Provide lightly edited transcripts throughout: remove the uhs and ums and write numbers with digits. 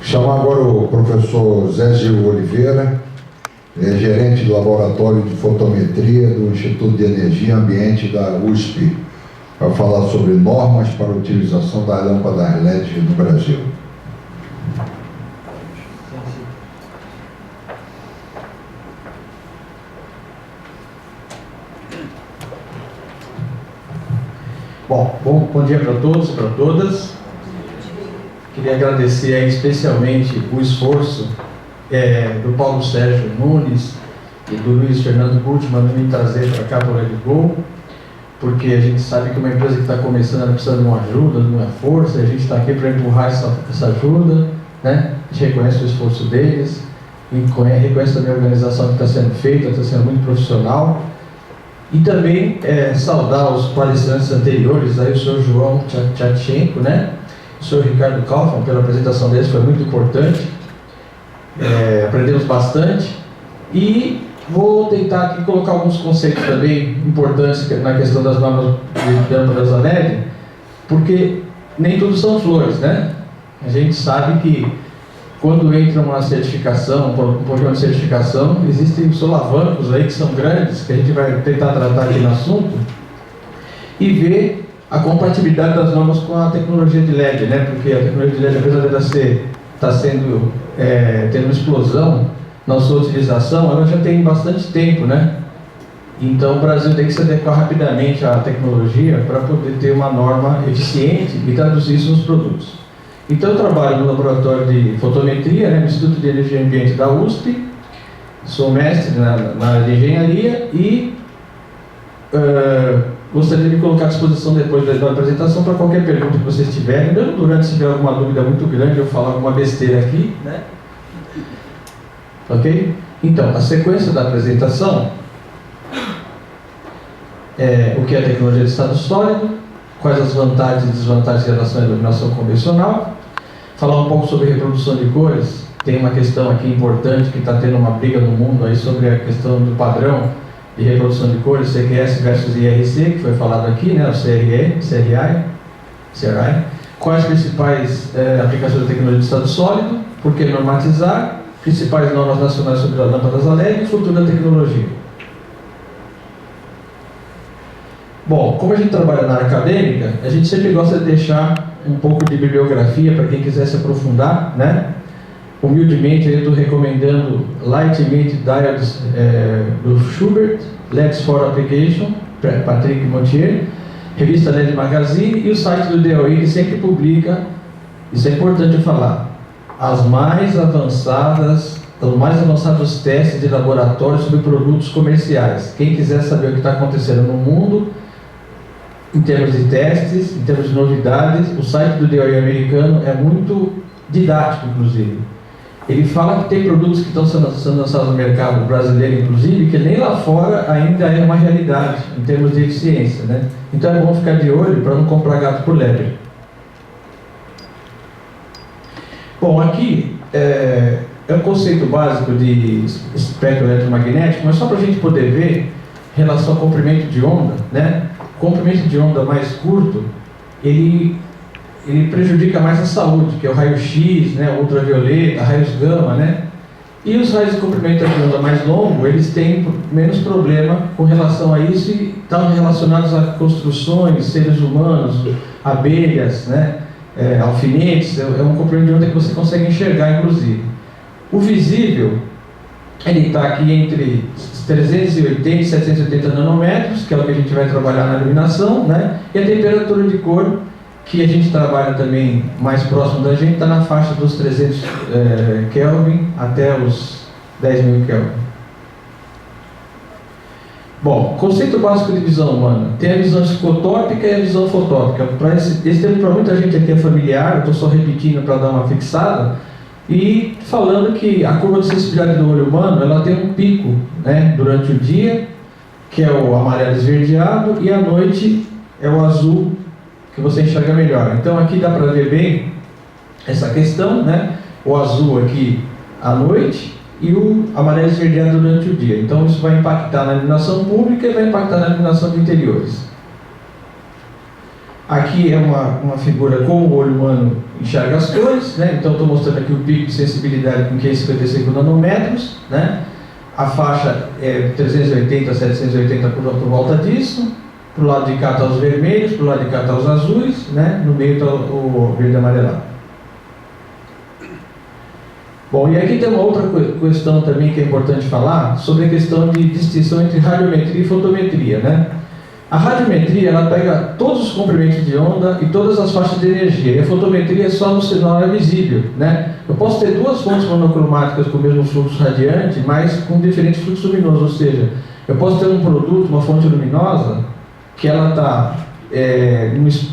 Chamar agora o professor Zé Gil Oliveira, gerente do Laboratório de Fotometria do Instituto de Energia e Ambiente da USP, para falar sobre normas para a utilização das lâmpadas LED no Brasil. Bom dia para todos e para todas. Queria agradecer aí especialmente o esforço do Paulo Sérgio Nunes e do Luiz Fernando Gutmann me trazer para cá para o LabGo, porque a gente sabe que uma empresa que está começando ela precisa de uma ajuda, de uma força, e a gente está aqui para empurrar essa ajuda, né? A gente reconhece o esforço deles, e reconhece também a organização que está sendo feita, está sendo muito profissional. E também saudar os palestrantes anteriores, aí o senhor João Tchatchenko, né? O senhor Ricardo Kaufmann, pela apresentação deles, foi muito importante. Aprendemos bastante. E vou tentar aqui colocar alguns conceitos também importantes na questão das normas de lâmpadas LED, porque nem tudo são flores, né? A gente sabe que quando entra uma certificação, um programa de certificação, existem solavancos aí que são grandes, que a gente vai tentar tratar aqui no assunto, e ver a compatibilidade das normas com a tecnologia de LED, né? Porque a tecnologia de LED, apesar de estar tendo uma explosão na sua utilização, ela já tem bastante tempo, né? Então o Brasil tem que se adequar rapidamente à tecnologia para poder ter uma norma eficiente e traduzir isso nos produtos. Então eu trabalho no laboratório de fotometria, né, no Instituto de Energia e Ambiente da USP, sou mestre na área de engenharia e gostaria de colocar à disposição depois da apresentação para qualquer pergunta que vocês tiverem. Mesmo durante, se tiver alguma dúvida muito grande, eu falar alguma besteira aqui, né? Ok? Então, a sequência da apresentação é o que é a tecnologia de estado sólido, quais as vantagens e desvantagens em relação à iluminação convencional, falar um pouco sobre reprodução de cores. Tem uma questão aqui importante que está tendo uma briga no mundo aí sobre a questão do padrão de reprodução de cores, CQS versus IRC, que foi falado aqui, né, o CRI. Quais as principais aplicações da tecnologia de estado sólido, por que normatizar, principais normas nacionais sobre as lâmpadas a LED e o futuro da tecnologia. Bom, como a gente trabalha na área acadêmica, a gente sempre gosta de deixar um pouco de bibliografia para quem quiser se aprofundar, né? Humildemente, eu estou recomendando Lightweight Diodes do Schubert, LEDs for Application, Patrick Montier, revista LED Magazine e o site do DOI, que sempre publica, isso é importante falar, os mais avançados testes de laboratório sobre produtos comerciais. Quem quiser saber o que está acontecendo no mundo, em termos de testes, em termos de novidades, o site do DOI americano é muito didático, inclusive. Ele fala que tem produtos que estão sendo lançados no mercado brasileiro, inclusive, que nem lá fora ainda é uma realidade, em termos de eficiência, né? Então é bom ficar de olho para não comprar gato por lebre. Bom, aqui é um conceito básico de espectro eletromagnético, mas só para a gente poder ver em relação ao comprimento de onda, né? O comprimento de onda mais curto, ele prejudica mais a saúde, que é o raio-x, né, ultravioleta, raios gama, né? E os raios de comprimento de onda mais longo, eles têm menos problema com relação a isso e estão relacionados a construções, seres humanos, abelhas, né, alfinetes. É um comprimento de onda que você consegue enxergar, inclusive. O visível, ele está aqui entre 380 e 780 nanômetros, que é o que a gente vai trabalhar na iluminação, né? E a temperatura de cor, que a gente trabalha também mais próximo da gente, está na faixa dos 300 Kelvin até os 10.000 Kelvin. Bom, conceito básico de visão humana. Tem a visão escotópica e a visão fotópica. Esse termo para muita gente aqui é familiar, eu estou só repetindo para dar uma fixada. E falando que a curva de sensibilidade do olho humano, ela tem um pico, né, durante o dia, que é o amarelo esverdeado, e à noite é o azul, que você enxerga melhor. Então aqui dá para ver bem essa questão, né? O azul aqui à noite e o amarelo esverdeado durante o dia. Então isso vai impactar na iluminação pública e vai impactar na iluminação de interiores. Aqui é uma figura com o olho humano enxerga as cores, né? Então estou mostrando aqui o pico de sensibilidade com 555 nanômetros, né? A faixa é 380 a 780 por volta disso. Para o lado de cá está os vermelhos, para o lado de cá está os azuis, né? No meio está o verde amarelado. Bom, e aqui tem uma outra questão também que é importante falar, sobre a questão de distinção entre radiometria e fotometria, né? A radiometria, ela pega todos os comprimentos de onda e todas as faixas de energia, e a fotometria é só no sinal visível, né? Eu posso ter duas fontes monocromáticas com o mesmo fluxo radiante, mas com diferente fluxo luminoso, ou seja, eu posso ter um produto, uma fonte luminosa, que ela está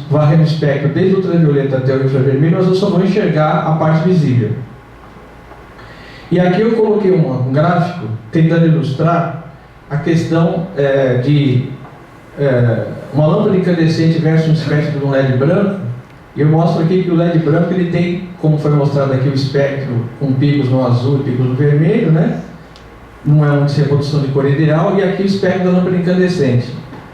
varrendo o espectro desde o ultravioleta até o infravermelho, mas eu só vou enxergar a parte visível. E aqui eu coloquei um gráfico tentando ilustrar a questão de uma lâmpada incandescente versus um espectro de um LED branco. E eu mostro aqui que o LED branco ele tem, como foi mostrado aqui, o espectro com picos no azul e picos no vermelho, né? Não é uma reprodução de cor ideal, e aqui o espectro da lâmpada incandescente.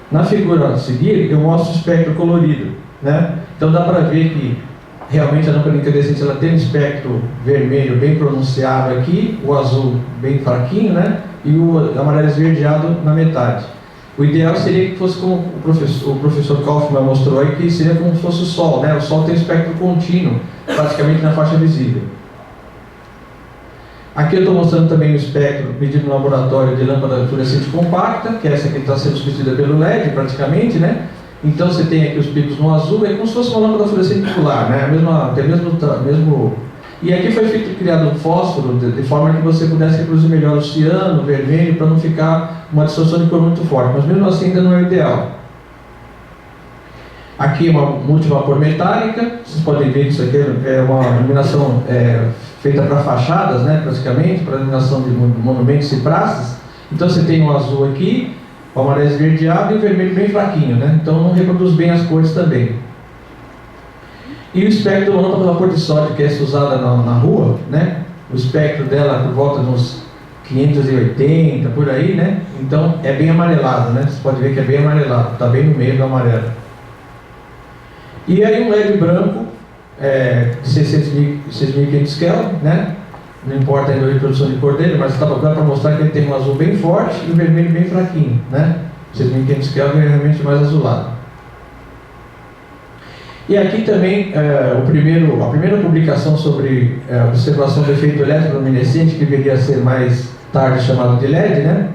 Na figura a seguir, eu mostro o espectro colorido, né? Então dá para ver que realmente a lâmpada incandescente ela tem um espectro vermelho bem pronunciado aqui, o azul bem fraquinho, né? E o amarelo esverdeado na metade. O ideal seria que fosse como o professor Kaufmann mostrou aí, que seria como se fosse o Sol, né? O Sol tem um espectro contínuo, praticamente na faixa visível. Aqui eu estou mostrando também o espectro medido no laboratório de lâmpada fluorescente compacta, que é essa que está sendo substituída pelo LED, praticamente, né? Então você tem aqui os picos no azul, é como se fosse uma lâmpada fluorescente popular, né? Tem o mesmo. E aqui foi criado um fósforo de forma que você pudesse reproduzir melhor o ciano, o vermelho, para não ficar uma distorção de cor muito forte, mas mesmo assim ainda não é o ideal. Aqui uma multivapor metálica, vocês podem ver que isso aqui é uma iluminação feita para fachadas, né, praticamente, para iluminação de monumentos e praças. Então você tem o azul aqui, o amarelo esverdeado e o vermelho bem fraquinho, né? Então não reproduz bem as cores também. E o espectro da lâmpada a vapor de sódio, que é usada na rua, né? O espectro dela por volta de uns 580, por aí, né? Então é bem amarelado, né? Você pode ver que é bem amarelado, está bem no meio do amarelo. E aí um LED branco, de 6.500 Kelvin, né? Não importa ainda a reprodução de cor dele, mas dá para mostrar que ele tem um azul bem forte e um vermelho bem fraquinho, né? 6.500 Kelvin é realmente mais azulado. E aqui também a primeira publicação sobre observação do efeito eletroluminescente, que deveria ser mais tarde chamado de LED, né?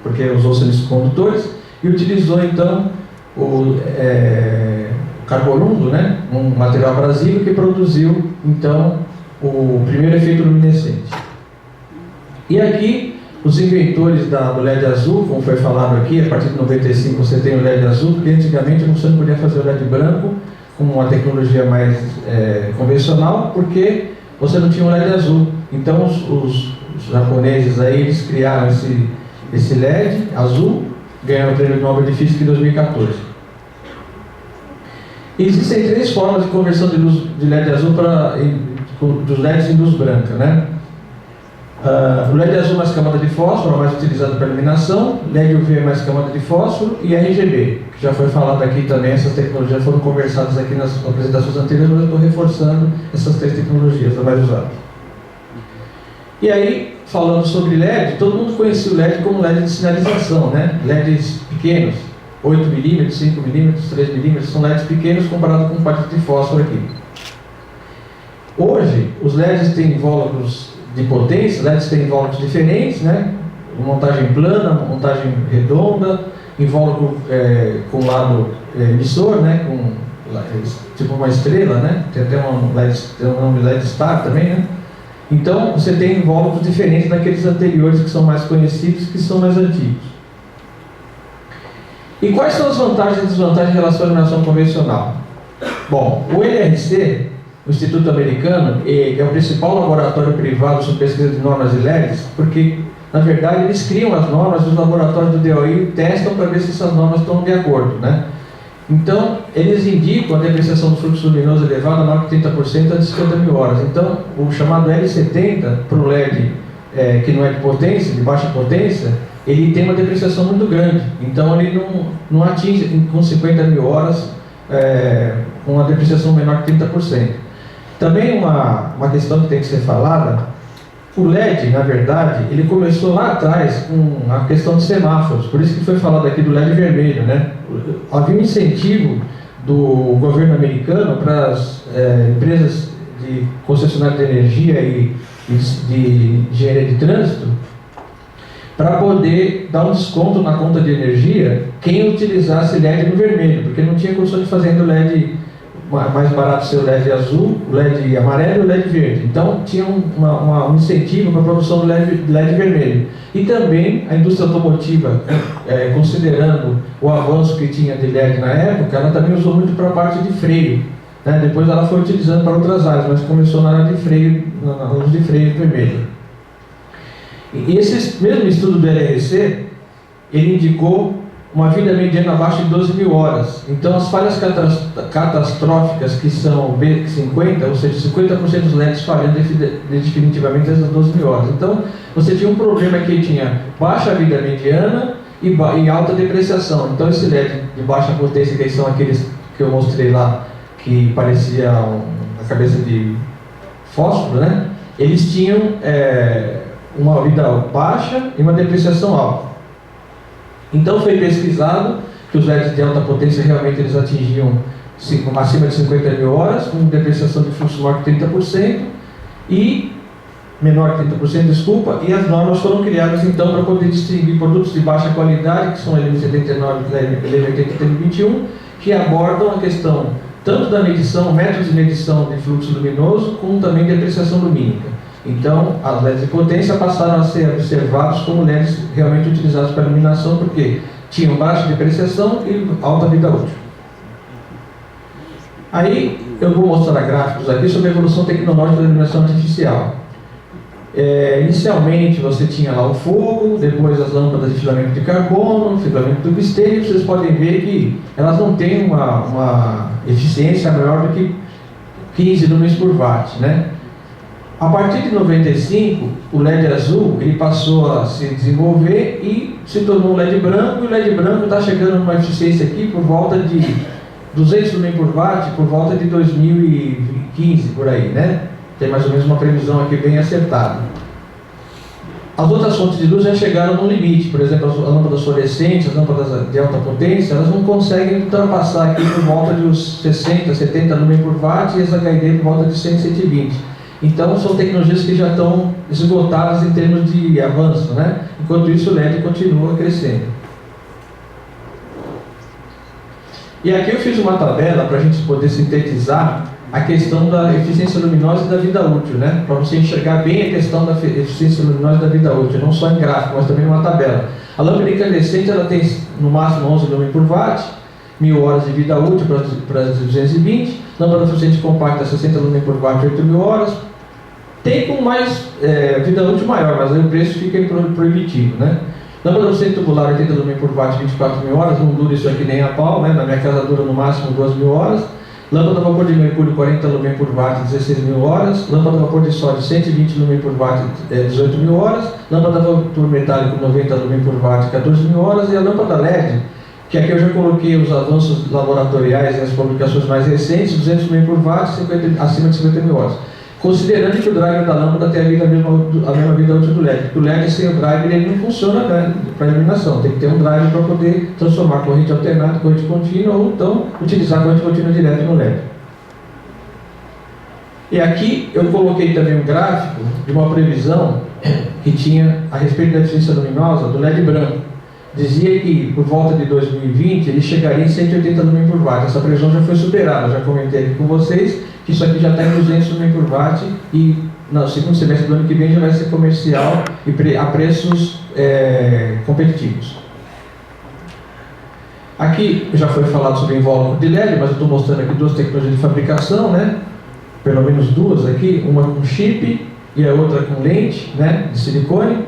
Porque usou semicondutores, e utilizou então o carborundo, né? Um material abrasivo que produziu então o primeiro efeito luminescente. E aqui os inventores do LED azul, como foi falado aqui, a partir de 95 você tem o LED azul, porque antigamente você não podia fazer o LED branco com uma tecnologia mais convencional, porque você não tinha um LED azul. Então os japoneses aí, eles criaram esse LED azul, ganharam o prêmio Nobel de Física em 2014. E existem três formas de conversão de luz de LED azul dos LEDs em luz branca, né? O LED azul mais camada de fósforo, mais utilizado para iluminação, LED UV mais camada de fósforo e RGB, que já foi falado aqui também. Essas tecnologias foram conversadas aqui nas apresentações anteriores, mas eu estou reforçando essas três tecnologias, as mais usadas. E aí, falando sobre LED, todo mundo conhecia o LED como LED de sinalização, né? LEDs pequenos, 8mm, 5mm, 3mm, são LEDs pequenos comparados com o quadrito de fósforo aqui. Hoje, os LEDs têm invólucros de potência, LEDs têm invólucros diferentes, né? Montagem plana, montagem redonda, invólucro com lado emissor, né? Com tipo uma estrela, né? Tem até um nome LED Star também, né? Então você tem invólucros diferentes daqueles anteriores que são mais conhecidos, que são mais antigos. E quais são as vantagens e desvantagens em relação à iluminação convencional? Bom, o NRC, o Instituto Americano, é o principal laboratório privado sobre pesquisa de normas de LEDs, porque, na verdade, eles criam as normas e os laboratórios do DOI testam para ver se essas normas estão de acordo, né? Então, eles indicam a depreciação do fluxo luminoso elevada maior que 30% a de 50 mil horas. Então, o chamado L70 para o LED, que não é de potência, de baixa potência, ele tem uma depreciação muito grande. Então, ele não atinge com 50 mil horas com uma depreciação menor que 30%. Também uma questão que tem que ser falada, o LED, na verdade, ele começou lá atrás com a questão de semáforos, por isso que foi falado aqui do LED vermelho, né? Havia um incentivo do governo americano para as empresas de concessionária de energia e de engenharia de trânsito, para poder dar um desconto na conta de energia quem utilizasse LED no vermelho, porque não tinha condição de fazer o LED mais barato ser o LED azul, o LED amarelo e o LED verde. Então tinha um incentivo para a produção do LED vermelho. E também a indústria automotiva, considerando o avanço que tinha de LED na época, ela também usou muito para a parte de freio, né? Depois ela foi utilizando para outras áreas, mas começou na área de freio, no uso de freio vermelho. E esse mesmo estudo do LRC, ele indicou uma vida mediana abaixo de 12 mil horas. Então, as falhas catastróficas, que são B50, ou seja, 50% dos LEDs falhando definitivamente essas 12 mil horas. Então, você tinha um problema que tinha baixa vida mediana e alta depreciação. Então, esse LED de baixa potência, que são aqueles que eu mostrei lá, que parecia a cabeça de fósforo, né? Eles tinham uma vida baixa e uma depreciação alta. Então foi pesquisado que os LEDs de alta potência realmente eles atingiam acima de 50 mil horas, com depreciação de fluxo maior que 30% e menor que 30%, desculpa, e as normas foram criadas então para poder distinguir produtos de baixa qualidade, que são a LM79 e a LM80 que abordam a questão tanto da medição, métodos de medição de fluxo luminoso, como também depreciação lumínica. Então, as LEDs de potência passaram a ser observados como LEDs realmente utilizados para iluminação, porque tinham baixa depreciação e alta vida útil. Aí, eu vou mostrar gráficos aqui sobre a evolução tecnológica da iluminação artificial. Inicialmente, você tinha lá o fogo, depois as lâmpadas de filamento de carbono, filamento de tungstênio. Vocês podem ver que elas não têm uma eficiência maior do que 15 lumens por watt, né? A partir de 95, o LED azul ele passou a se desenvolver e se tornou um LED branco, e o LED branco está chegando numa eficiência aqui por volta de 200 lumens por watt, por volta de 2015, por aí, né? Tem mais ou menos uma previsão aqui bem acertada. As outras fontes de luz já chegaram no limite, por exemplo, as lâmpadas fluorescentes, as lâmpadas de alta potência, elas não conseguem ultrapassar aqui por volta de uns 60, 70 lumens por watt, e as HID por volta de 100, 120. Então, são tecnologias que já estão esgotadas em termos de avanço, né? Enquanto isso, o LED continua crescendo. E aqui eu fiz uma tabela para a gente poder sintetizar a questão da eficiência luminosa e da vida útil, né? Para você enxergar bem a questão da eficiência luminosa e da vida útil, não só em gráfico, mas também numa tabela. A lâmpada incandescente, ela tem no máximo 11 lumens por watt, 1000 horas de vida útil para as 220, lâmpada fluorescente compacta 60 lumens por watt, 8000 horas. Tem com mais vida útil maior, mas aí o preço fica proibitivo, né? Lâmpada fluorescente tubular 80 lumens por watt, 24.000 horas, não dura isso aqui nem a pau, né? Na minha casa dura no máximo 2.000 horas. Lâmpada a vapor de mercúrio 40 lumens por watt, 16.000 horas. Lâmpada a vapor de sódio 120 lumens por watt, 18.000 horas. Lâmpada a vapor metálico 90 lumens por watt, 14.000 horas. E a lâmpada LED, que aqui eu já coloquei os avanços laboratoriais e as publicações mais recentes, 200 lumens por watt, acima de 50.000 horas. Considerando que o driver da lâmpada tem a mesma vida útil do LED, porque o LED sem o driver ele não funciona para iluminação, tem que ter um driver para poder transformar corrente alternada em corrente contínua, ou então utilizar a corrente contínua direto no LED. E aqui eu coloquei também um gráfico de uma previsão que tinha a respeito da eficiência luminosa do LED branco. Dizia que por volta de 2020 ele chegaria em 180 lumens por watt. Essa previsão já foi superada, já comentei aqui com vocês que isso aqui já está em 200 lumens por watt e no segundo semestre do ano que vem já vai ser comercial e a preços competitivos. Aqui já foi falado sobre invólucro de LED, mas eu estou mostrando aqui duas tecnologias de fabricação, né? Pelo menos duas aqui, uma com chip e a outra com lente, né? De silicone.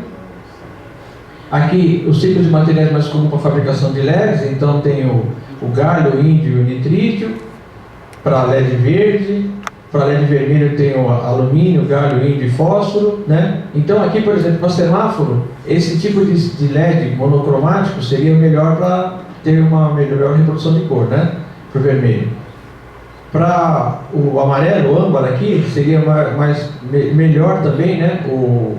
Aqui, os tipos de materiais mais comuns para a fabricação de LEDs, então tem o galho, o índio e o nitrídio, para LED verde, para LED vermelho tem o alumínio, galho, índio e fósforo, né? Então aqui, por exemplo, para semáforo, esse tipo de LED monocromático seria melhor para ter uma melhor reprodução de cor, né? Para o vermelho. Para o amarelo, o âmbar aqui, seria melhor também, né? O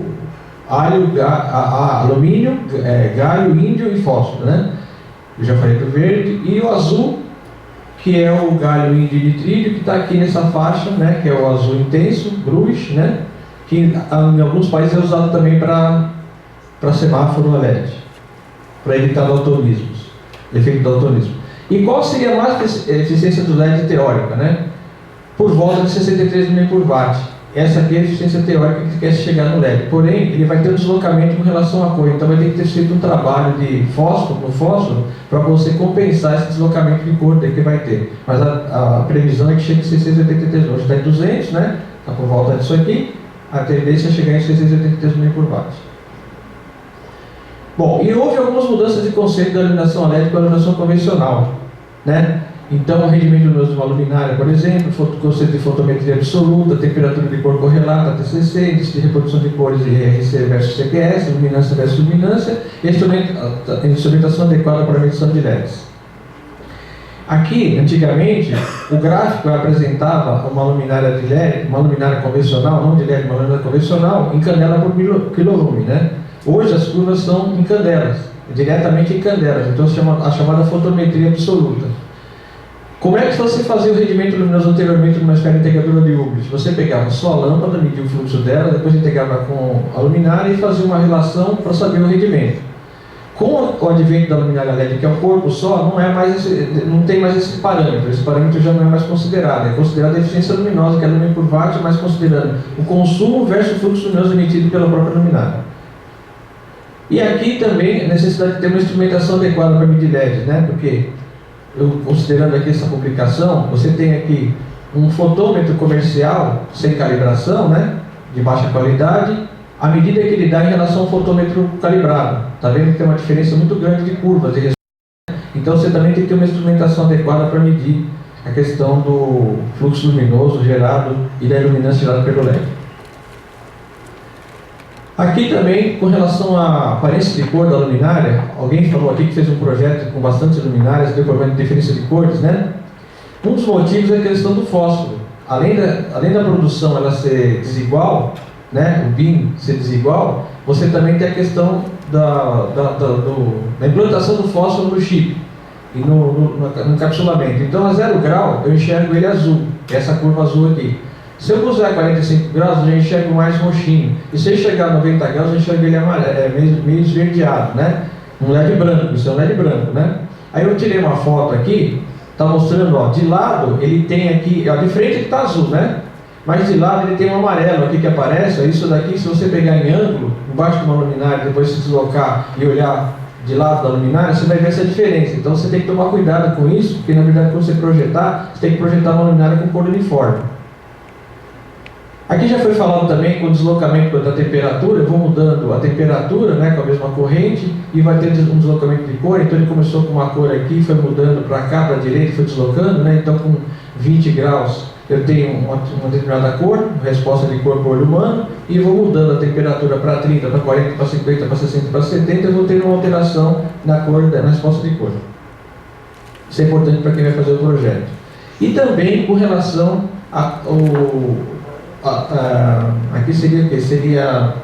alumínio, galho, índio e fósforo, né? Eu já falei do verde. E o azul, que é o galho, índio e nitrídeo, que está aqui nessa faixa, né? Que é o azul intenso, gruis, né? Que em alguns países é usado também para semáforo LED, para evitar daltonismos, efeito daltonismo. E qual seria a mais eficiência do LED teórica, né? Por volta de 63 mil por watt. Essa aqui é a eficiência teórica que quer chegar no LED. Porém, ele vai ter um deslocamento com relação à cor. Então vai ter que ter feito um trabalho de fósforo no fósforo para você compensar esse deslocamento de cor que vai ter. Mas a previsão é que chegue em 683. Hoje está em 200, né? Está por volta disso aqui. A tendência é chegar em 683 mil por watt. Bom, e houve algumas mudanças de conceito da iluminação LED para a iluminação convencional, né? Então, o rendimento luminoso de uma luminária, por exemplo, o conceito de fotometria absoluta, temperatura de cor correlata, TCC, índice de reprodução de cores de IRC versus CQS, luminância versus luminância, e instrumentação adequada para a medição de LEDs. Aqui, antigamente, o gráfico apresentava uma luminária de LED, uma luminária convencional, não de LED, uma luminária convencional, em candela por quilolume, né? Hoje as curvas são em candelas, diretamente em candelas, então a chamada fotometria absoluta. Como é que você fazia o rendimento luminoso anteriormente numa esfera integradora de Hubble? Você pegava só a lâmpada, media o fluxo dela, depois integrava com a luminária e fazia uma relação para saber o rendimento. Com o advento da luminária LED, que é um corpo só, não tem mais esse parâmetro. Esse parâmetro já não é mais considerado. É considerada a eficiência luminosa, que é lumina por watt, mas considerando o consumo versus o fluxo luminoso emitido pela própria luminária. E aqui também a necessidade de ter uma instrumentação adequada para medir LEDs, né? Porque, considerando aqui essa publicação, você tem aqui um fotômetro comercial sem calibração, né? De baixa qualidade, a medida que ele dá em relação ao fotômetro calibrado. Está vendo que tem uma diferença muito grande de curvas. Então você também tem que ter uma instrumentação adequada para medir a questão do fluxo luminoso gerado e da iluminância gerada pelo LED. Aqui também, com relação à aparência de cor da luminária, alguém falou aqui que fez um projeto com bastantes luminárias, deu problema de diferença de cores, né? Um dos motivos é a questão do fósforo. Além da produção ela ser desigual, né, o BIM ser desigual, você também tem a questão da implantação do fósforo no chip e no encapsulamento. Então, a 0 grau, eu enxergo ele azul, essa curva azul aqui. Se eu puser 45 graus, eu já enxergo mais roxinho. E se eu enxergar 90 graus, eu enxergo ele amarelo, meio esverdeado, né? Um LED branco, isso é um LED branco, né? Aí eu tirei uma foto aqui, está mostrando, ó, de lado ele tem aqui, ó, de frente ele está azul, né? Mas de lado ele tem um amarelo aqui que aparece, ó, isso daqui, se você pegar em ângulo, embaixo de uma luminária, depois se deslocar e olhar de lado da luminária, você vai ver essa diferença. Então você tem que tomar cuidado com isso, porque na verdade quando você projetar, você tem que projetar uma luminária com cor uniforme. Aqui já foi falado também com o deslocamento da temperatura, eu vou mudando a temperatura, né, com a mesma corrente, e vai ter um deslocamento de cor. Então ele começou com uma cor aqui, foi mudando para cá, para a direita, foi deslocando, né? Então com 20 graus eu tenho uma determinada cor, resposta de cor por olho humano, e vou mudando a temperatura para 30, para 40, para 50, para 60, para 70, eu vou ter uma alteração na cor, na resposta de cor. Isso é importante para quem vai fazer o projeto. E também com relação aqui seria o quê? Seria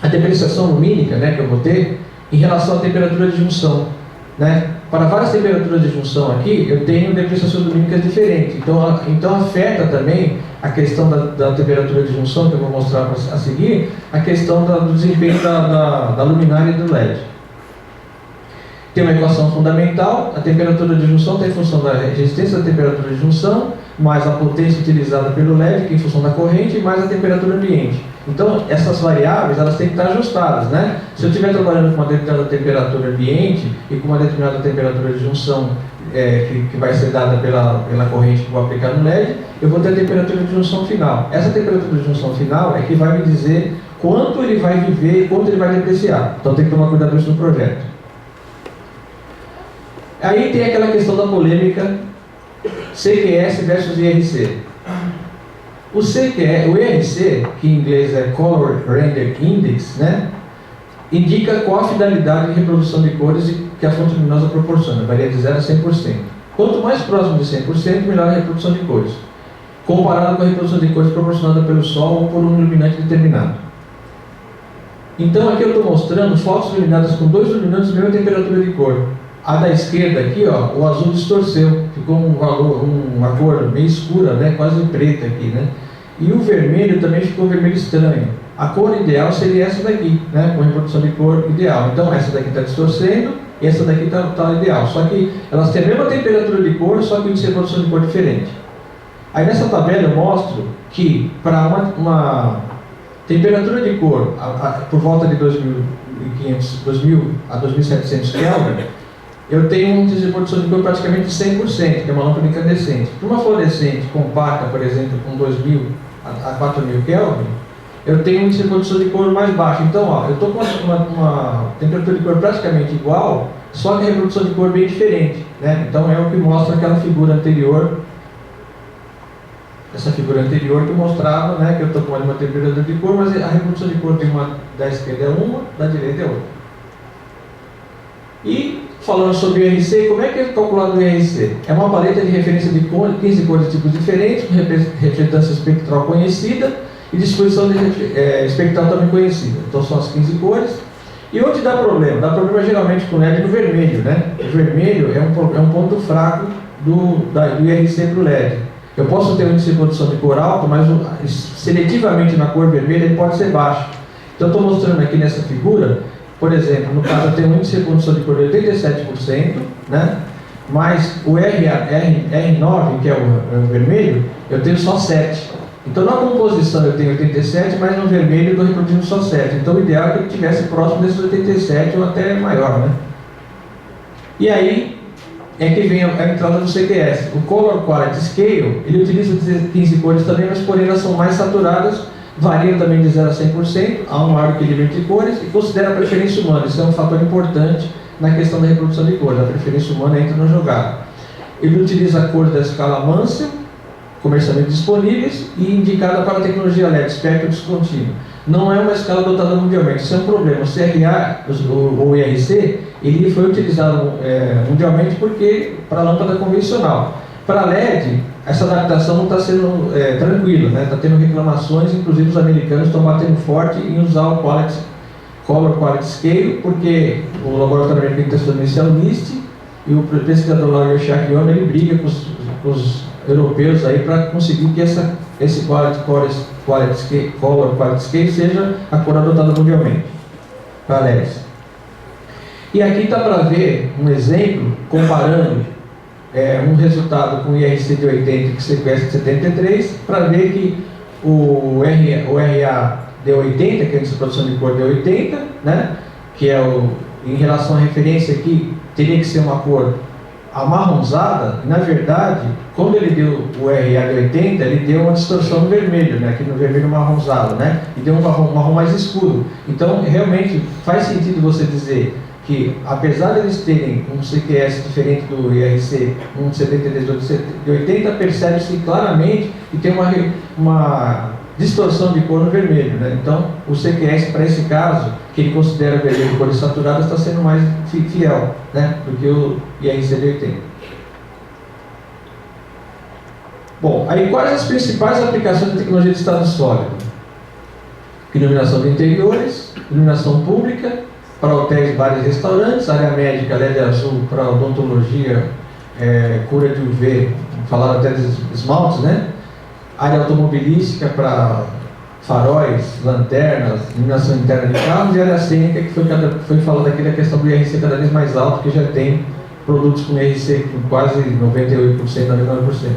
a depreciação lumínica, né, que eu vou ter em relação à temperatura de junção, né? Para várias temperaturas de junção aqui, eu tenho depreciações lumínicas diferentes. Então afeta também a questão da temperatura de junção, que eu vou mostrar a seguir, a questão do desempenho da luminária e do LED. Tem uma equação fundamental, a temperatura de junção tem função da resistência da temperatura de junção, mais a potência utilizada pelo LED, que é em função da corrente, mais a temperatura ambiente. Então, essas variáveis, elas têm que estar ajustadas, né? Se eu estiver trabalhando com uma determinada temperatura ambiente e com uma determinada temperatura de junção que vai ser dada pela corrente que eu vou aplicar no LED, eu vou ter a temperatura de junção final. Essa temperatura de junção final é que vai me dizer quanto ele vai viver e quanto ele vai depreciar. Então, tem que tomar cuidado com isso no projeto. Aí tem aquela questão da polêmica CQS versus IRC. O IRC, que em inglês é Color Render Index, né, indica qual a finalidade de reprodução de cores que a fonte luminosa proporciona, varia de 0 a 100%. Quanto mais próximo de 100%, melhor a reprodução de cores, comparado com a reprodução de cores proporcionada pelo Sol ou por um iluminante determinado. Então aqui eu estou mostrando fotos iluminadas com 2 iluminantes de mesma temperatura de cor. A da esquerda aqui, ó, o azul distorceu, ficou uma cor meio escura, né, quase preta aqui, né? E o vermelho também ficou vermelho estranho. A cor ideal seria essa daqui, né, com reprodução de cor ideal. Então essa daqui está distorcendo e essa daqui está ideal. Só que elas têm a mesma temperatura de cor, só que índice de reprodução de cor diferente. Aí nessa tabela eu mostro que para uma temperatura de cor por volta de 2000 a 2700 Kelvin, eu tenho um índice de reprodução de cor praticamente 100%, que é uma lâmpada incandescente. Para uma fluorescente compacta, por exemplo, com 2000 a 4000 Kelvin, eu tenho um índice de reprodução de cor mais baixo. Então, ó, eu estou com uma temperatura de cor praticamente igual, só que a reprodução de cor bem diferente, né? Então é o que mostra aquela figura anterior, essa figura anterior que mostrava, né, que eu estou com uma temperatura de cor, mas a reprodução de cor tem uma, da esquerda é uma, da direita é outra. E falando sobre o IRC, como é que é calculado o IRC? É uma paleta de referência de 15 cores de tipos diferentes, com refletância espectral conhecida e disposição espectral também conhecida. Então são as 15 cores. E onde dá problema? Dá problema geralmente com o LED no vermelho, né? O vermelho é um ponto fraco do IRC para o LED. Eu posso ter um índice de produção de cor alto, mas seletivamente na cor vermelha ele pode ser baixo. Então eu estou mostrando aqui nessa figura, por exemplo, no caso eu tenho um índice de produção de cor de 87%, né? Mas o R9, que é o vermelho, eu tenho só 7. Então na composição eu tenho 87, mas no vermelho eu estou reproduzindo só 7. Então o ideal é que ele estivesse próximo desses 87 ou até maior, né? E aí é que vem a entrada do CQS. O Color Quality Scale, ele utiliza 15 cores também, mas porém elas são mais saturadas, variam também de 0 a 100%, há um maior equilíbrio entre cores, e considera a preferência humana. Isso é um fator importante na questão da reprodução de cores. A preferência humana entra no jogado. Ele utiliza a cor da escala Mansell, comercialmente disponíveis, e indicada para a tecnologia LED, espectro descontínuo. Não é uma escala adotada mundialmente, isso é um problema. O CRA, ou IRC, ele foi utilizado mundialmente porque para lâmpada convencional. Para LED, essa adaptação não está sendo tranquila, né? Está tendo reclamações, inclusive os americanos estão batendo forte em usar o Color Quality Scale, porque o laboratório americano está estudando esse é o NIST, e o pesquisador lá, o Shakyama, ele briga com os europeus aí para conseguir que esse Color Quality Scale seja a cor adotada mundialmente para LEDs. E aqui está para ver um exemplo comparando um resultado com o IRC de 80 e o CQS de 73, para ver que o RA deu 80, que é a produção de cor deu 80, né? Que é em relação à referência aqui, teria que ser uma cor amarronzada. Na verdade, quando ele deu o RA de 80, ele deu uma distorção no vermelho, né? Aqui no vermelho marronzado, né? E deu um marrom mais escuro. Então, realmente, faz sentido você dizer que, apesar de eles terem um CQS diferente do IRC, um de 73 de 80, percebe-se claramente que tem uma distorção de cor no vermelho, né? Então, o CQS, para esse caso, que ele considera vermelho de cores saturadas, está sendo mais fiel, né, do que o IRC de 80. Bom, aí quais as principais aplicações da tecnologia de estado sólido? Iluminação de interiores, iluminação pública, para hotéis, bares e restaurantes, área médica, LED azul para odontologia, cura de UV, falaram até dos esmaltes, né? Área automobilística para faróis, lanternas, iluminação interna de carros, e área cênica, que foi falando aqui da questão do IRC cada vez mais alto, que já tem produtos com IRC com quase 98%, 99%.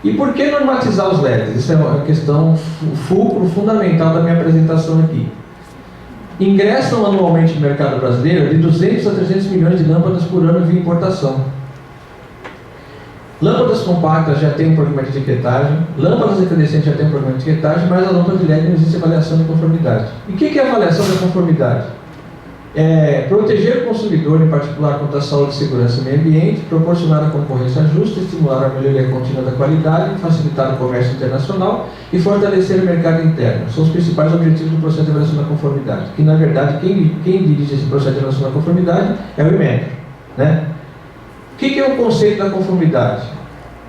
E por que normatizar os LEDs? Isso é uma questão, o fulcro fundamental da minha apresentação aqui. Ingressam anualmente no mercado brasileiro de 200 a 300 milhões de lâmpadas por ano via importação. Lâmpadas compactas já tem um programa de etiquetagem, lâmpadas incandescentes já tem um programa de etiquetagem, mas a lâmpada de LED não existe avaliação de conformidade. E o que é a avaliação da conformidade? Proteger o consumidor, em particular, contra a saúde, segurança e meio ambiente, proporcionar a concorrência justa, estimular a melhoria contínua da qualidade, facilitar o comércio internacional e fortalecer o mercado interno. São os principais objetivos do processo de avaliação da conformidade. Que, na verdade, quem dirige esse processo de avaliação da conformidade é o Inmetro, né? que é o conceito da conformidade?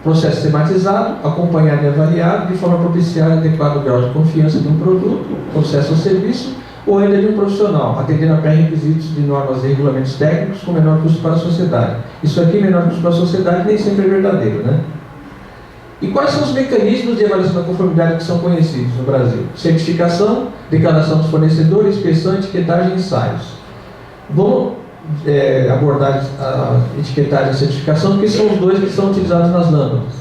Processo sistematizado, acompanhado e avaliado de forma a propiciar adequado grau de confiança de um produto, processo ou serviço, ou ainda de um profissional, atendendo a pré-requisitos de normas e regulamentos técnicos com menor custo para a sociedade. Isso aqui, menor custo para a sociedade, nem sempre é verdadeiro, né? E quais são os mecanismos de avaliação da conformidade que são conhecidos no Brasil? Certificação, declaração dos fornecedores, inspeção, etiquetagem e ensaios. Vamos abordar a etiquetagem e a certificação, porque são os dois que são utilizados nas lâmpadas.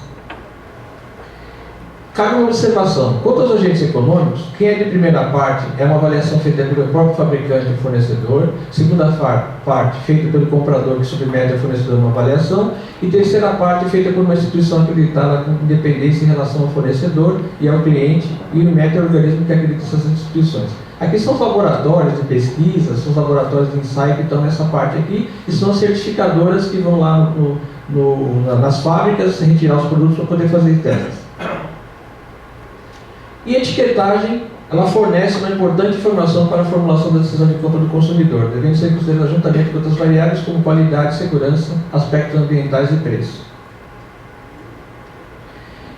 Cabe uma observação. Quanto aos agentes econômicos, quem é de primeira parte é uma avaliação feita pelo próprio fabricante e fornecedor, segunda parte feita pelo comprador que submete ao fornecedor uma avaliação, e terceira parte feita por uma instituição acreditada com independência em relação ao fornecedor e ao cliente, e o MET é o organismo que acredita essas instituições. Aqui são os laboratórios de pesquisa, são os laboratórios de ensaio que estão nessa parte aqui, e são as certificadoras que vão lá nas fábricas retirar os produtos para poder fazer testes. E a etiquetagem, ela fornece uma importante informação para a formulação da decisão de compra do consumidor, devendo ser considerada juntamente com outras variáveis como qualidade, segurança, aspectos ambientais e preço.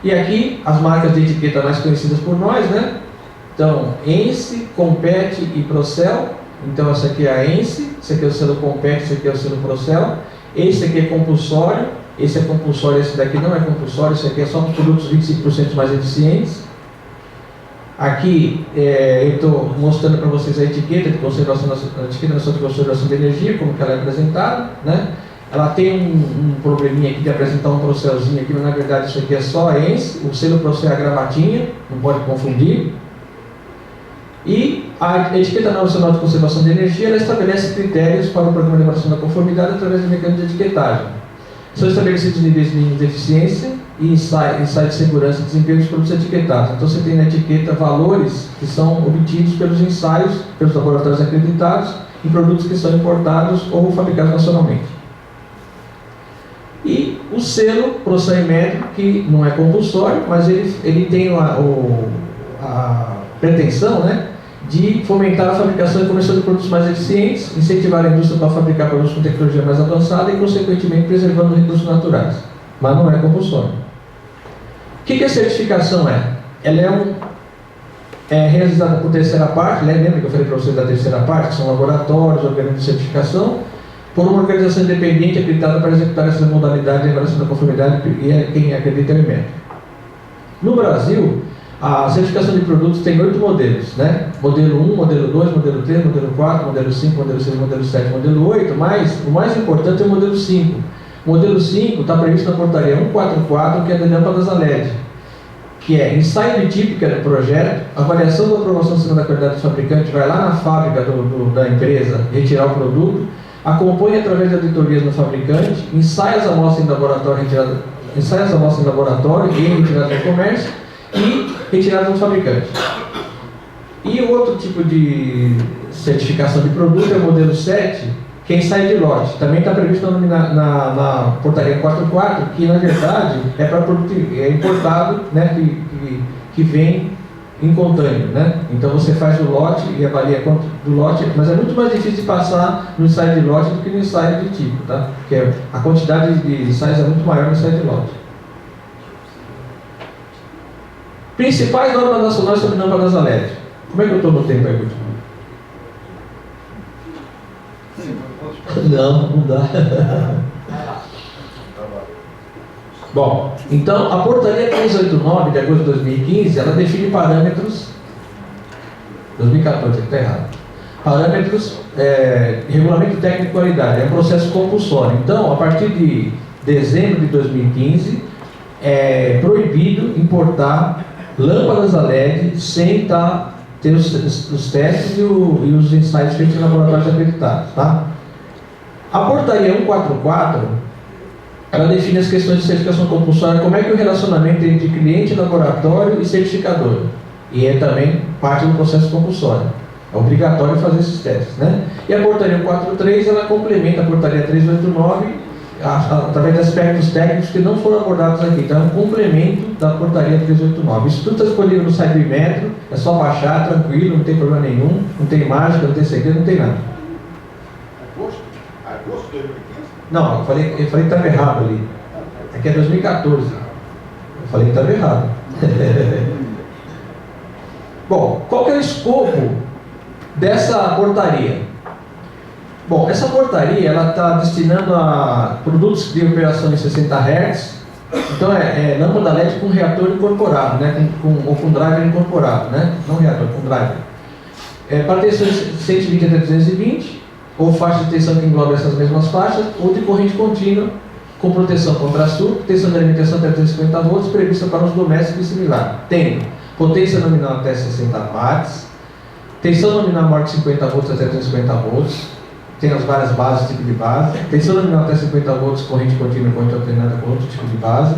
E aqui, as marcas de etiqueta mais conhecidas por nós, né? Então, ENSE, Compete e Procel. Então, essa aqui é a ENSE, esse aqui é o selo Compete, esse aqui é o selo Procel. Esse aqui é compulsório, esse é compulsório, esse daqui não é compulsório, esse aqui é só para produtos 25% mais eficientes. Aqui eu estou mostrando para vocês a etiqueta de conservação, a etiqueta nacional de conservação de energia, como que ela é apresentada, né? Ela tem um probleminha aqui de apresentar um Procelzinho aqui, mas na verdade isso aqui é só a ENSE, o selo Procel é a gravatinha, não pode confundir. E a etiqueta nacional de conservação de energia, ela estabelece critérios para o programa de avaliação da conformidade através do mecanismo de etiquetagem. São estabelecidos níveis mínimos de eficiência e ensaio de segurança e desempenho dos produtos etiquetados. Então você tem na etiqueta valores que são obtidos pelos ensaios, pelos laboratórios acreditados, em produtos que são importados ou fabricados nacionalmente. E o selo Procel Médico, que não é compulsório, mas ele tem a pretensão, né, de fomentar a fabricação e comercialização de produtos mais eficientes, incentivar a indústria para fabricar produtos com tecnologia mais avançada e, consequentemente, preservando os recursos naturais. Mas não é compulsório. O que a certificação é? Ela é realizada por terceira parte, lembra que eu falei para vocês da terceira parte, que são laboratórios, organismos de certificação, por uma organização independente acreditada para executar essa modalidade de avaliação da conformidade e é quem acredita é o INMET. No Brasil, a certificação de produtos tem 8 modelos, né? Modelo 1, modelo 2, modelo 3, modelo 4, modelo 5, modelo 6, modelo 7, modelo 8, mas o mais importante é o modelo 5. O modelo 5 está previsto na portaria 144, que é da lâmpadas a LED, que é ensaio de tipo, que é do projeto, avaliação da aprovação do sistema da qualidade do fabricante, vai lá na fábrica da empresa retirar o produto, acompanha através de auditorias no fabricante, ensaia as amostras em laboratório, e retirada do comércio, e retirada do fabricante. E o outro tipo de certificação de produto é o modelo 7, que é ensaio de lote. Também está previsto na portaria 44, que na verdade é para produto importado, né, que vem em container, né? Então você faz o lote e avalia quanto do lote, mas é muito mais difícil de passar no ensaio de lote do que no ensaio de tipo, tá? Porque a quantidade de ensaios é muito maior no ensaio de lote. Principais normas nacionais sobre lâmpadas a LED. Como é que eu estou no tempo aí, Guti? Não dá. Bom, então a portaria 389 de agosto de 2015, ela define parâmetros, 2014, está errado, parâmetros, regulamento técnico de qualidade, é um processo compulsório. Então, a partir de dezembro de 2015, é proibido importar lâmpadas a LED sem ter os testes e os ensaios feitos em laboratórios acreditados, tá? A portaria 144, ela define as questões de certificação compulsória, como é que o relacionamento entre cliente, laboratório e certificador. E é também parte do processo compulsório. É obrigatório fazer esses testes, né? E a portaria 143, ela complementa a portaria 389, através de aspectos técnicos que não foram abordados aqui. Então é um complemento da portaria 389. Isso tudo está disponível no site do Inmetro, é só baixar, tranquilo, não tem problema nenhum, não tem mágica, não tem segredo, não tem nada. Agosto de 2015? Não, eu falei que estava errado ali. Aqui é 2014. Eu falei que estava errado. Bom, qual que é o escopo dessa portaria? Bom, essa portaria ela está destinando a produtos de operação em 60 Hz. Então é lâmpada LED com reator incorporado, né? Ou com driver incorporado, né? Não reator, com driver. Para tensão de 120 até 220, ou faixa de tensão que engloba essas mesmas faixas, ou de corrente contínua, com proteção contra surto, tensão de alimentação até 350 volts, prevista para os domésticos e similar. Tendo potência nominal até 60 watts, tensão nominal maior que 50 volts até 350 volts, tem as várias bases, tipo de base, tensão nominal até 50 volts, corrente contínua, corrente alternada com outro tipo de base,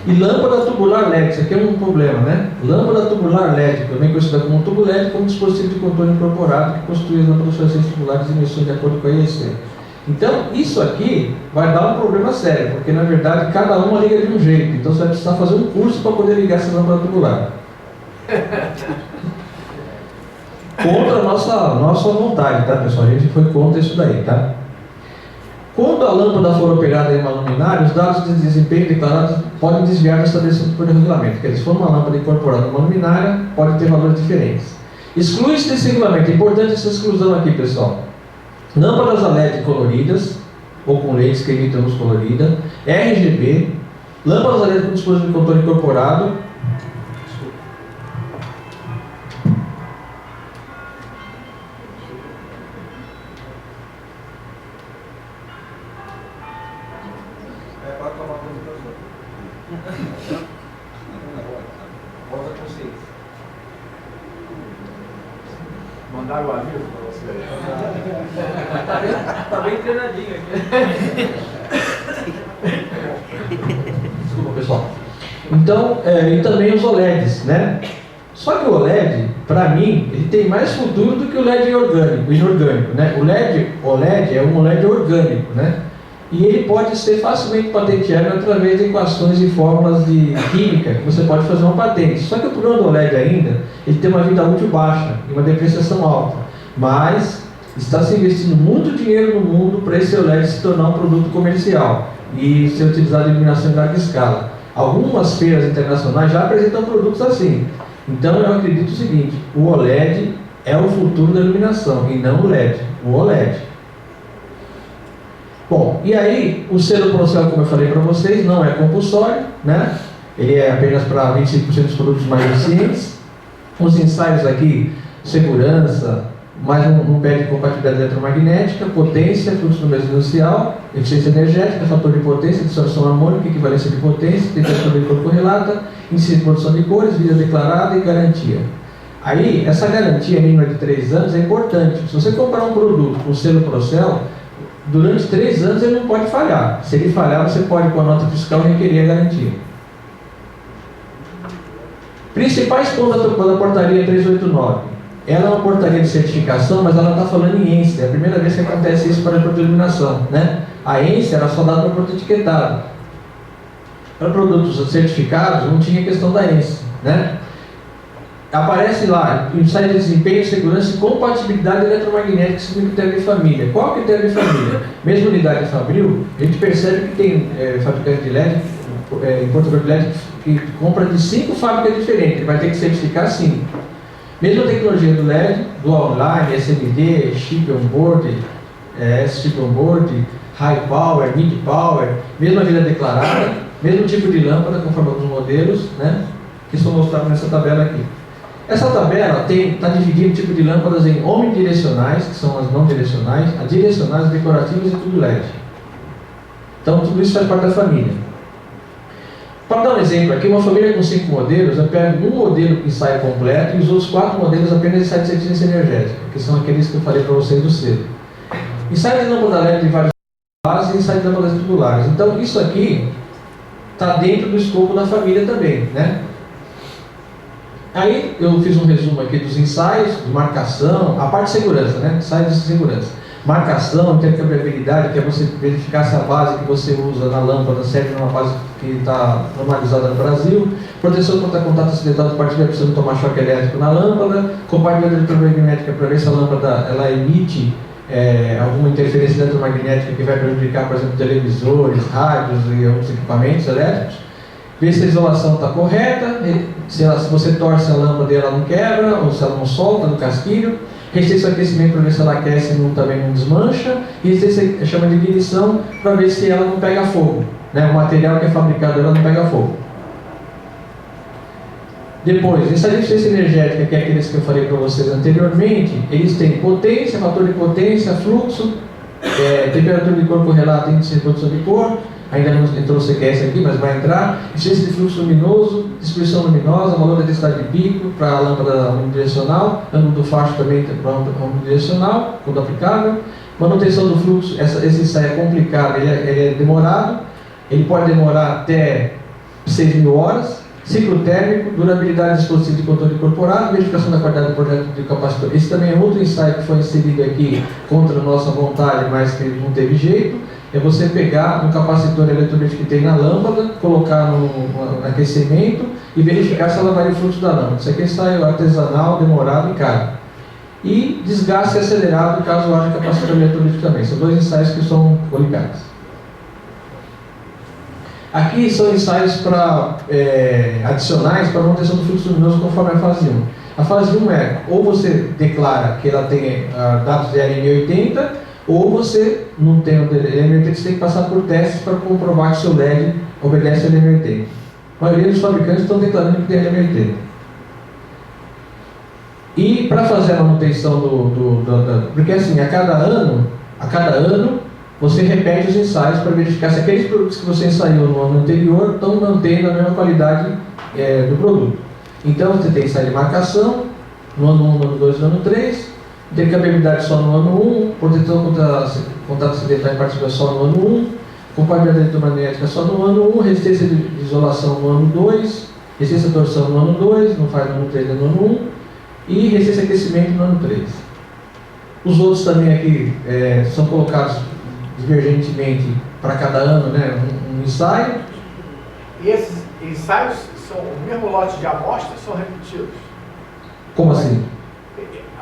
e lâmpada tubular LED, isso aqui é um problema, né? Lâmpada tubular LED, também conhecida como tubo LED, como dispositivo de controle incorporado que constitui as lâmpadas fluorescentes tubulares de emissões de acordo com a IEC. Então, isso aqui vai dar um problema sério, porque na verdade cada uma liga de um jeito, então você vai precisar fazer um curso para poder ligar essa lâmpada tubular. Contra a nossa vontade, tá, pessoal? A gente foi contra isso daí, tá? Quando a lâmpada for operada em uma luminária, os dados de desempenho declarados podem desviar do estabelecimento por regulamento. Quer dizer, se for uma lâmpada incorporada em uma luminária, pode ter valores diferentes. Exclui-se desse regulamento. É importante essa exclusão aqui, pessoal. Lâmpadas a LED coloridas, ou com lentes que emitem luz colorida, RGB, lâmpadas a LED com dispositivo de controle incorporado, Mandaram o aviso para você. Tá bem treinadinho aqui. Desculpa, pessoal. Então, e também os OLEDs, né? Só que o OLED, para mim, ele tem mais futuro do que o LED inorgânico, né? O OLED é um OLED orgânico, né? E ele pode ser facilmente patenteável através de equações e fórmulas de química, que você pode fazer uma patente. Só que o problema do OLED ainda, ele tem uma vida útil baixa e uma depreciação alta. Mas está se investindo muito dinheiro no mundo para esse OLED se tornar um produto comercial e ser utilizado em iluminação em larga escala. Algumas feiras internacionais já apresentam produtos assim. Então eu acredito o seguinte, o OLED é o futuro da iluminação e não o LED, o OLED. Bom, e aí, o selo Procel, como eu falei para vocês, não é compulsório, né? Ele é apenas para 25% dos produtos mais eficientes. Os ensaios aqui, segurança, mas não pede compatibilidade eletromagnética, potência, fluxo no mesmo inicial, eficiência energética, fator de potência, distorção harmônica, equivalência de potência, temperatura de cor correlata, índice de produção de cores, vida declarada e garantia. Aí, essa garantia mínima de 3 anos é importante. Se você comprar um produto com selo Procel, durante 3 anos ele não pode falhar. Se ele falhar, você pode, com a nota fiscal, requerer a garantia. Principais pontos da portaria 389. Ela é uma portaria de certificação, mas ela está falando em ENSE. É a primeira vez que acontece isso para a iluminação, né? A ENSE era só dada para produto etiquetado. Para produtos certificados, não tinha questão da ENSE, né? Aparece lá, ensaio de desempenho, segurança e compatibilidade eletromagnética segundo critério de família. Qual é o critério de família? Mesma unidade de Fabril, a gente percebe que tem fabricante de LED, importador de LED, que compra de 5 fábricas diferentes, ele vai ter que certificar 5. Mesma tecnologia do LED, Dual Line, SMD, Chip On-Board, Chip On-Board, High Power, Mid Power, mesma vida declarada, mesmo tipo de lâmpada, conforme alguns modelos, né, que são mostrados nessa tabela aqui. Essa tabela está dividida em tipo de lâmpadas em omnidirecionais, que são as não direcionais, as direcionais, decorativas e tudo LED. Então tudo isso faz parte da família. Para dar um exemplo aqui, uma família com 5 modelos, eu pego um modelo com ensaio completo e os outros 4 modelos apenas ensaio de eficiência energética, que são aqueles que eu falei para vocês do cedo. Ensaio de lâmpada LED de várias fases e ensaio de lâmpadas tubulares. Então isso aqui está dentro do escopo da família também, né? Aí eu fiz um resumo aqui dos ensaios, de marcação, a parte de segurança, né? Ensaios de segurança. Marcação, intercambiabilidade, que é você verificar se a base que você usa na lâmpada serve numa base que está normalizada no Brasil. Proteção contra contato acidental de partilha, precisando tomar choque elétrico na lâmpada. Compatibilidade eletromagnética para ver se a lâmpada ela emite alguma interferência eletromagnética que vai prejudicar, por exemplo, televisores, rádios e outros equipamentos elétricos. Ver se a isolação está correta, se você torce a lâmpada e ela não quebra, ou se ela não solta no casquilho. Resistência ao aquecimento para ver se ela aquece e também não desmancha. E resistência chama de ignição para ver se ela não pega fogo, né? O material que é fabricado ela não pega fogo. Depois, essa eficiência energética, que é aqueles que eu falei para vocês anteriormente, eles têm potência, fator de potência, fluxo, temperatura de cor correlata, índice de produção de cor, ainda não entrou o CQS aqui, mas vai entrar, eficiência de fluxo luminoso, distribuição luminosa, valor da densidade de pico para a lâmpada unidirecional, ângulo do facho também para a unidirecional, quando aplicável, manutenção do fluxo, esse ensaio é complicado, ele é demorado, ele pode demorar até 6.000 horas, ciclo térmico, durabilidade do dispositivo de controle incorporado, verificação da qualidade do projeto de capacitor. Esse também é outro ensaio que foi inserido aqui contra a nossa vontade, mas que não teve jeito. É você pegar um capacitor eletrolítico que tem na lâmpada, colocar no aquecimento e verificar se ela varia o fluxo da lâmpada. Isso aqui é ensaio artesanal, demorado e caro. E desgaste acelerado caso haja capacitor eletrolítico também. São dois ensaios que são coligados. Aqui são ensaios adicionais para manutenção do fluxo luminoso conforme a fase 1. A fase 1 é, ou você declara que ela tem dados de LM80, ou você não tem o LM80, você tem que passar por testes para comprovar que o seu LED obedece ao LM80. A maioria dos fabricantes estão declarando que tem LM80. E para fazer a manutenção porque assim, a cada ano, você repete os ensaios para verificar se aqueles produtos que você ensaiou no ano anterior estão mantendo a mesma qualidade do produto. Então você tem ensaio de marcação no ano 1, no ano 2, no ano 3, intercambiabilidade só no ano 1, proteção contra contato acidental em partículas só no ano 1, compatibilidade eletromagnética só no ano 1, resistência de isolação no ano 2, resistência à torção no ano 2, não faz no ano 3, no ano 1, e resistência a aquecimento no ano 3. Os outros também aqui são colocados divergentemente para cada ano, né, um ensaio. E esses ensaios são o mesmo lote de amostras ou são repetidos? Como assim?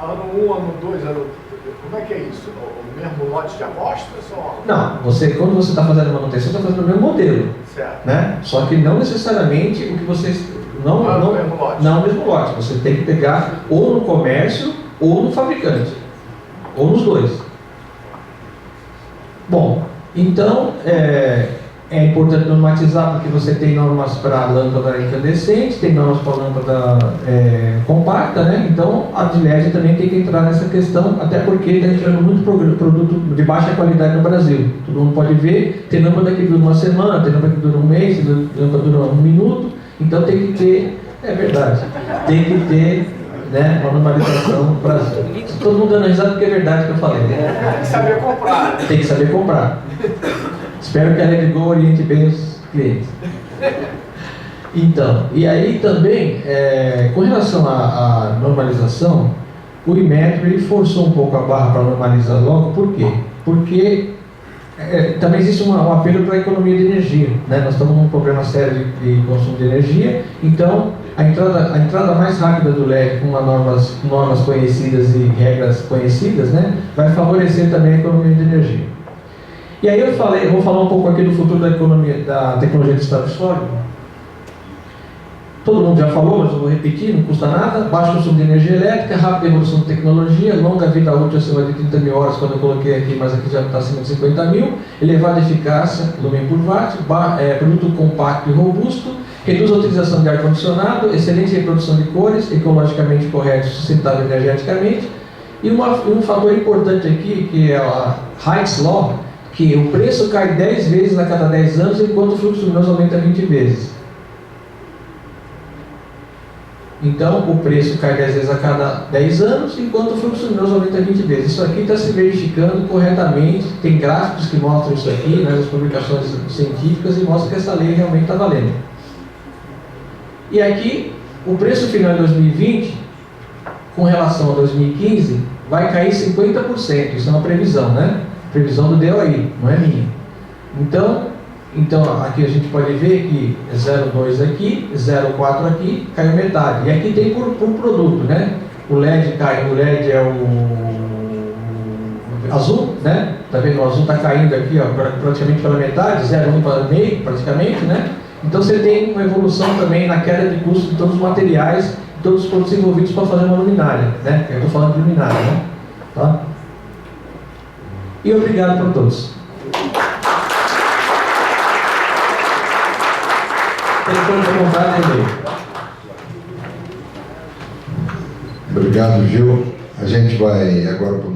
Ano 1, ano 2, como é que é isso? O mesmo lote de amostras? Ou... Não, quando você está fazendo manutenção, você está fazendo o mesmo modelo. Certo. Né? Só que não necessariamente o que você... Não o mesmo lote. Não o mesmo lote. Você tem que pegar ou no comércio ou no fabricante. Ou nos dois. Bom, então é importante normatizar porque você tem normas para lâmpada incandescente, tem normas para lâmpada compacta, né? Então a LED também tem que entrar nessa questão, até porque está entrando muito produto de baixa qualidade no Brasil. Todo mundo pode ver, tem lâmpada que dura uma semana, tem lâmpada que dura um mês, tem lâmpada que dura um minuto, então tem que ter, é verdade, tem que ter, né, uma normalização no Brasil. Todo mundo dando risada porque é verdade que eu falei. Tem que saber comprar. Tem que saber comprar. Espero que a Red Go oriente bem os clientes. Então, e aí também, com relação à normalização, o Inmetro ele forçou um pouco a barra para normalizar logo. Por quê? Porque também existe um apelo para a economia de energia, né? Nós estamos num problema sério de consumo de energia, então a entrada mais rápida do LED com normas conhecidas e regras conhecidas, né, vai favorecer também a economia de energia. E aí eu vou falar um pouco aqui do futuro da economia, da tecnologia de estado sólido. Todo mundo já falou, mas eu vou repetir, não custa nada. Baixo consumo de energia elétrica, rápida evolução de tecnologia, longa vida útil acima de 30.000 horas, quando eu coloquei aqui, mas aqui já está acima de 50.000, elevada eficácia, lumen por watt, produto compacto e robusto, reduz a utilização de ar-condicionado, excelente reprodução de cores, ecologicamente correto e sustentável energeticamente. E um fator importante aqui, que é a Hight's Law, que o preço cai 10 vezes a cada 10 anos, enquanto o fluxo luminoso aumenta 20 vezes. Então, o preço cai 10 vezes a cada 10 anos, enquanto o fluxo luminoso aumenta 20 vezes. Isso aqui está se verificando corretamente, tem gráficos que mostram isso aqui, nas publicações científicas, e mostram que essa lei realmente está valendo. E aqui, o preço final de 2020, com relação a 2015, vai cair 50%. Isso é uma previsão, né? Previsão do DOI, não é minha. Então aqui a gente pode ver que 0,2 aqui, 0,4 aqui, caiu metade. E aqui tem por produto, né? O LED cai, o LED é o azul, né? Tá vendo? O azul está caindo aqui, ó, praticamente pela metade, 0,1 para meio, praticamente, né? Então você tem uma evolução também na queda de custo de todos os materiais, todos os produtos envolvidos para fazer uma luminária, né? Eu estou falando de luminária, né? Tá? E obrigado para todos. Telefone para comprar, e-mail. Obrigado, Gil. A gente vai agora para o